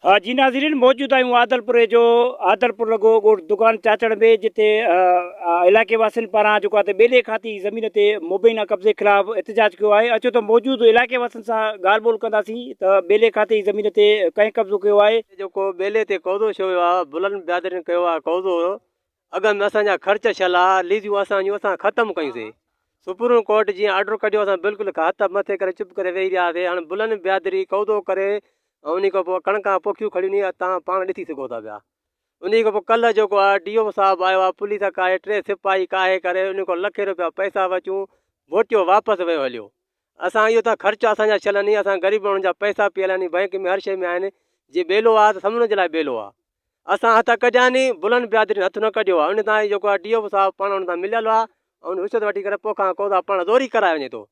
हाँ जी नाज़रीन, मौजूद आहियूं आदलपुर जो आदलपुर लॻो दुकान चाचड़ में, जिते इलाइक़े वासियुनि पारां जेको आहे ॿेले खाती ज़मीन ते मुबैना कब्ज़े ख़िलाफ़ एहतिजाज कयो आहे। अचो त मौजूदु इलाइक़े वासियुनि सां ॻाल्हि ॿोल कंदासीं त ॿेले खाती ज़मीन ते कंहिं कब्ज़ो कयो आहे। जेको ॿेले ते कौज़ो थियो आहे, बुलंद बिरादरीन कयो आहे कौज़ो। अॻु में असांजा ख़र्च थियल आहे, लीजियूं असां ख़तमु कयूंसीं। सुप्रीम कोर्ट जीअं ऑर्डर कढियो, असां बिल्कुलु हथ मथे करे चुप करे वेही रहियासीं। हाणे बुलंद बिरादरी कौज़ो करे उन खां पोइ कणकां पोखियूं खड़ियूं नी, तव्हां पाण ॾिसी सघो था पिया। उन खां पोइ कल्ह जेको आहे DO साहिबु आयो आहे, पुलिस काहे 3 सिपाही काहे करे उन खां लखे रुपया पैसा वचूं, वोटियो वापसि वियो हलियो। असां इहो त ख़र्च असांजा थियल नी, असां ग़रीब माण्हुनि जा पैसा पियल नी, बैंक में हर शइ में आहिनि। जे ॿेलो आहे त सभिनी जे लाइ ॿेलो आहे। असां हथ कढिया नी, बुलंद बिरादरी हथु न कढियो आहे। उन तां जेको आहे DO साहिबु पाण हुन सां मिलियल आहे ऐं रिश्वत वठी करे पोइ खां कौज़ा पाण ज़ोरी कराए वञे थो।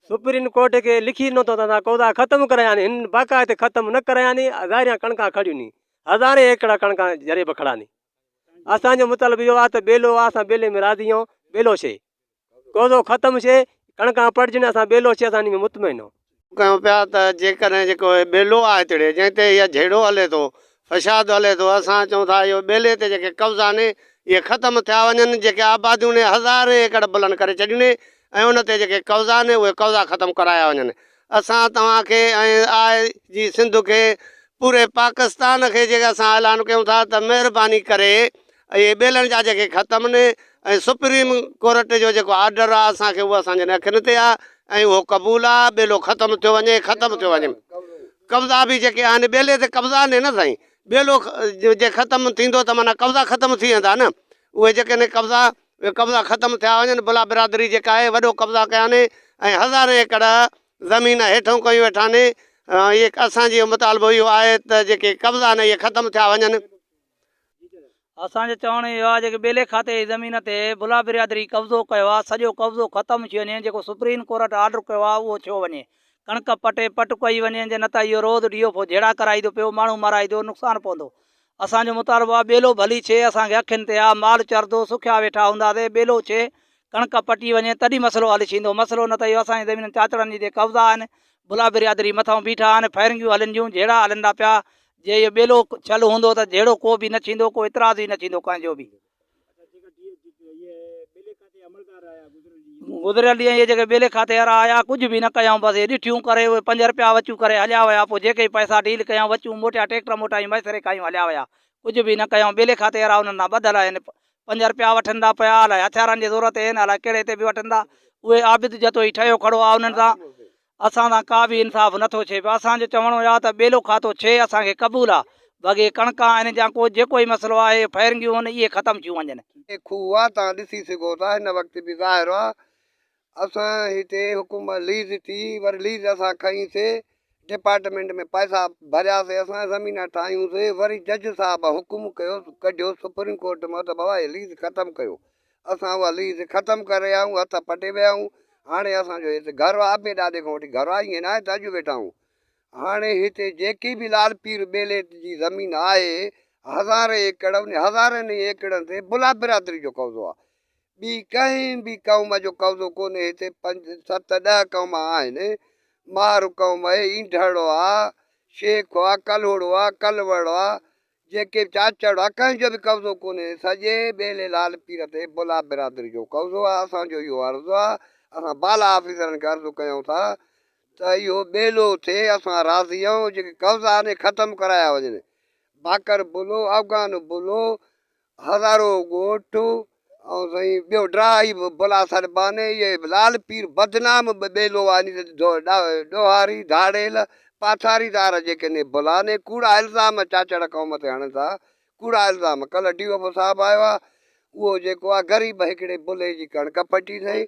सुप्रीम कोर्ट के लिखी ॾिनो अथव त कौज़ा ख़तमु कराया नी, हिन बाक़ाइदे ख़तमु न कराया नी। ज़ाहिर कणकां खड़ियूं नी, हज़ारे एकड़ कणकां जरे बि खड़ा नी। असांजो मतिलबु इहो आहे त ॿेलो आहे, असां ॿेले में राज़ी आहियूं। ॿेलो शइ कौज़ो ख़तमु शइ, कणकां पढ़जनि, असां ॿेलो शइ असां इन में मुतमइन आहियूं। कयूं पिया त जेकॾहिं जेको ॿेलो आहे हिकिड़े जंहिं ते इहा झेड़ो हले थो, फसाद हले थो, असां चऊं था इहो ॿेले ते जेके कब्ज़ा आहिनि इहे ख़तमु थिया वञनि। जेके आबादियूं आहिनि हज़ारे एकड़ बुलंद करे छॾियूं नी, ऐं उन ते जेके कब्ज़ा आहिनि उहे कब्ज़ा ख़तमु कराया वञनि। असां तव्हांखे ऐं आहे जी सिंध खे, पूरे पाकिस्तान खे जेके असां ऐलान कयूं था त महिरबानी करे इहे ॿेलनि जा जेके ख़तमु आहिनि, ऐं सुप्रीम कोर्ट जो जेको ऑर्डर आहे असांखे उहो असांजे नखनि ते आहे ऐं उहो क़बूल आहे। ॿेलो ख़तमु थियो वञे, ख़तमु थियो वञे। कब्ज़ा बि जेके आहिनि ॿेले ते कब्ज़ा आहिनि न साईं, ॿेलो जे ख़तमु थींदो त माना कब्ज़ा ख़तमु थी वेंदा न। उहे जेके आहिनि कब्ज़ा, उहे कब्ज़ा ख़तमु थिया वञनि। बुला बिरादरी जेका आहे वॾो कब्ज़ा कया आहिनि ऐं हज़ारे एकड़ ज़मीन हेठों कयूं वेठा आहिनि। इहे असांजो मुतालबो इहो आहे त जेके कब्ज़ा आहिनि इहे ख़तमु थिया वञनि। असांजो चवणु इहो आहे, जेके ॿेले खाते जी ज़मीन ते बुला बिरादरी कब्ज़ो कयो आहे, सॼो कब्ज़ो ख़तमु थी वञे। जेको सुप्रीम कोर्ट ऑर्डर कयो आहे उहो थियो वञे, कणक पट कई वञे। जे न त इहो रोज़ DO पोइ झेड़ा कराईंदो पियो, माण्हू माराईंदो, नुक़सानु पवंदो। असांजो मुतालबो आहे ॿेलो भली शइ असांखे अखियुनि ते आहे, माल चरंदो, सुखिया वेठा हूंदासीं, ॿेलो शइ कणक पटी वञे तॾहिं मसइलो हल थींदो। मसइलो न त इहो असांजी ज़मीन चाचड़नि जी कब्ज़ा आहिनि, बुला बिरादरी मथां बीठा आहिनि, फायरिंगियूं हलनि थियूं, झेड़ा हलंदा पिया। जे इहो ॿेलो छल हूंदो त जहिड़ो को बि न थींदो, को इतराज़ ई न थींदो कंहिंजो बि। गुज़िरियल ॾींहं इहे जेके ॿेले खाते वारा आया, कुझु बि न कयूं, बसि ॾिठियूं करे उहे 5 रुपया वचूं करे हलिया विया। पोइ जेके पैसा डील कयूं, वचूं मोटिया, ट्रैक्टर मोटायूं, मैसरे खायूं, हलिया विया। कुझु बि न कयूं। ॿेले खाते वारा उन्हनि सां ॿधल आहिनि, 5 रुपया वठंदा पिया, अलाए हथियारनि जी ज़रूरत आहिनि, अलाए कहिड़े ते बि वठंदा। उहे आबिद जतो ई ठहियो खड़ो आहे, उन्हनि सां असां सां का बि इंसाफ़ नथो थिए पियो। असांजो चवणो आहे त ॿेलो खातो शइ असांखे क़बूल आहे, बाक़ी कणकां आहिनि या को जेको ई मसइलो आहे, फायरिंगियूं आहिनि, इहे ख़तमु थियूं वञनि। खूह आहे, तव्हां ॾिसी सघो था। हिन वक़्तु बि ज़ाहिर आहे असां हिते हुकूमत लीज़ थी, वरी लीज़ असां खईंसीं, डिपार्टमेंट में पैसा भरियासीं, असां ज़मीन ठाहियूंसीं। वरी जज साहिबु हुकुम कयो, कढियो सुप्रीम कोर्ट मां त बाबा इहा लीज़ ख़तमु कयो। असां उहा लीज़ ख़तमु करे आहियूं, हथ पटे विया आहियूं। हाणे असांजो हिते घर आहे, अॿे ॾाॾे खां वठी घर आहे, ईअं न आहे त अॼु वेठा आहियूं। हाणे हिते जेकी बि लाल पीर ॿेले जी ज़मीन आहे, हज़ारे एकड़, उन हज़ारनि एकड़नि ते बुला बिरादरी जो कब्ज़ो आहे। ॿी कंहिं बि क़ौम जो कब्ज़ो कोन्हे हिते। 5, 7, 10 क़ौम आहिनि। मार क़ौम आहे, ईंधड़ो आहे, शेख आहे, कलोड़ो आहे, कलवड़ आहे, जेके चाचड़ आहे, कंहिंजो बि कब्ज़ो कोन्हे। सॼे ॿेले लाल पीर ते बुला बिरादरी जो कब्ज़ो आहे। असांजो इहो अर्ज़ु आहे, असां बाला ऑफिसरनि खे अर्ज़ु कयूं था त इहो ॿेलो थिए। असां राज़ी आहियूं, जेके कब्ज़ा आहिनि ख़तमु कराया वञनि। बाकर बुलो, अफ़गान बुलो, हज़ारो ॻोठ ऐं साईं ॿियो ड्राई बुला सरबाने, इहे लाल पीर बदनाम ॿेलो आहे। ॾोहारी, धाड़ेल, पाथारीदार जेके आहिनि बुला ने कूड़ा इल्ज़ाम चाचड़ क़ौम ते हणनि था, कूड़ा इल्ज़ाम। कल्ह DO साहिबु आयो आहे, उहो जेको आहे ग़रीब हिकिड़े बुले जी कणक पटी अथई,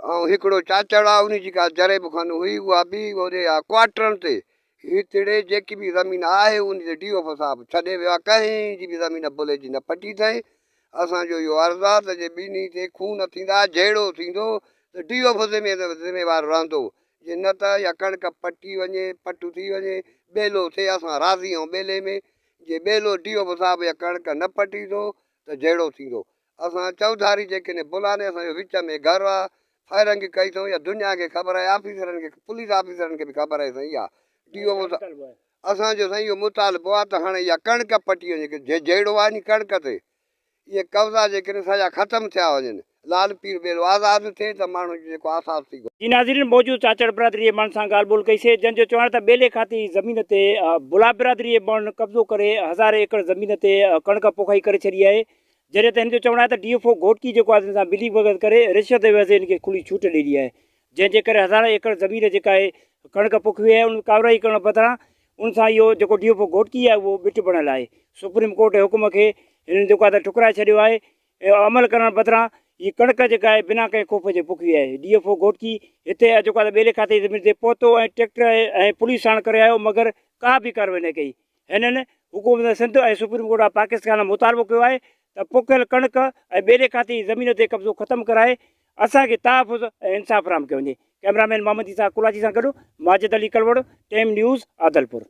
ऐं हिकिड़ो चाचड़ आहे, उन जी का जरे बि खनि हुई, उहा बि ओॾे आहे क्वार्टरनि ते। हिकिड़े जेकी बि ज़मीन आहे उन ते DO साहिबु छॾे वियो आहे, कंहिंजी बि ज़मीन बुले जी न पटी अथई। असांजो इहो अर्ज़ु आहे त जे ॿिन्ही ते खून थींदा, झेड़ो थींदो त DO ज़िम्मेवारु रहंदो। जे न त या कणक पटी वञे, पटु थी वञे, ॿेलो थिए। असां राज़ी आहियूं ॿेले में। जे ॿेलो DO साहिबु या कणक न पटींदो त झेड़ो थींदो। असां चौधारी जेके आहिनि बुलाने, असांजो विच में घर आहे। फायरिंग कई अथऊं, या दुनिया खे ख़बर आहे, ऑफिसरनि खे, पुलिस ऑफिसरनि खे बि ख़बर आहे साईं। इहा DO असांजो साईं इहो मुतालबो आहे त हाणे इहा कणिक पटी वञे जहिड़ो आहे नी कणिक ते इहे कब्ज़ा जेके सॼा ख़तमु थिया वञनि लाल पीर ॿेलो आज़ादु थिए त माण्हू जेको आसास थी जी नाज़रीन मौजूद चाचड़ बिरादरी जे माण्हुनि सां ॻाल्हि ॿोल कईसीं जंहिंजो चवण त ॿेले खाती ज़मीन ते बुला बिरादरी जे माण्हुनि कब्ज़ो करे हज़ारे एकड़ ज़मीन ते कणिक पोखाई करे छॾी आहे जॾहिं त हिन जो चवणु आहे त DFO घोटकी जेको आहे हिन सां मिली भगत करे रिश्वत जे वज़े हिन खे खुली छूट ॾिनी आहे जंहिंजे करे हज़ारे एकड़ ज़मीन जेका आहे कणिक पोखी आहे उन कार्रवाई करण बदिरां उन सां इहो जेको DFO घोटकी आहे उहो बिट बणियल आहे सुप्रीम कोर्ट जे हुकुम खे हिननि जेको आहे त ठुकराए छॾियो आहे ऐं अमल करण बदिरां हीअ कणिक जेका आहे बिना कंहिं ख़ौफ़ जे पोखी आहे DFO घोटकी हिते जेको आहे ॿेले खाते जी ज़मीन ते पहुतो ऐं ट्रैक्टर ऐं पुलिस साण करे आयो मगर का बि कार्रवाई न कई हिननि हुकूमत सिंध ऐं सुप्रीम कोर्ट ऑफ पाकिस्तान मुतालबो कयो आहे त पोखियल कणिक ऐं ॿेले खाते जी ज़मीन ते कब्ज़ो ख़तमु कराए असांखे तहफ़ुज़ ऐं इंसाफ़ फराहम कयो वञे कैमरामैन मोहम्मद इसा कुलाची सां गॾु माजिद अली कलवड़ टाइम न्यूज़ आदलपुर।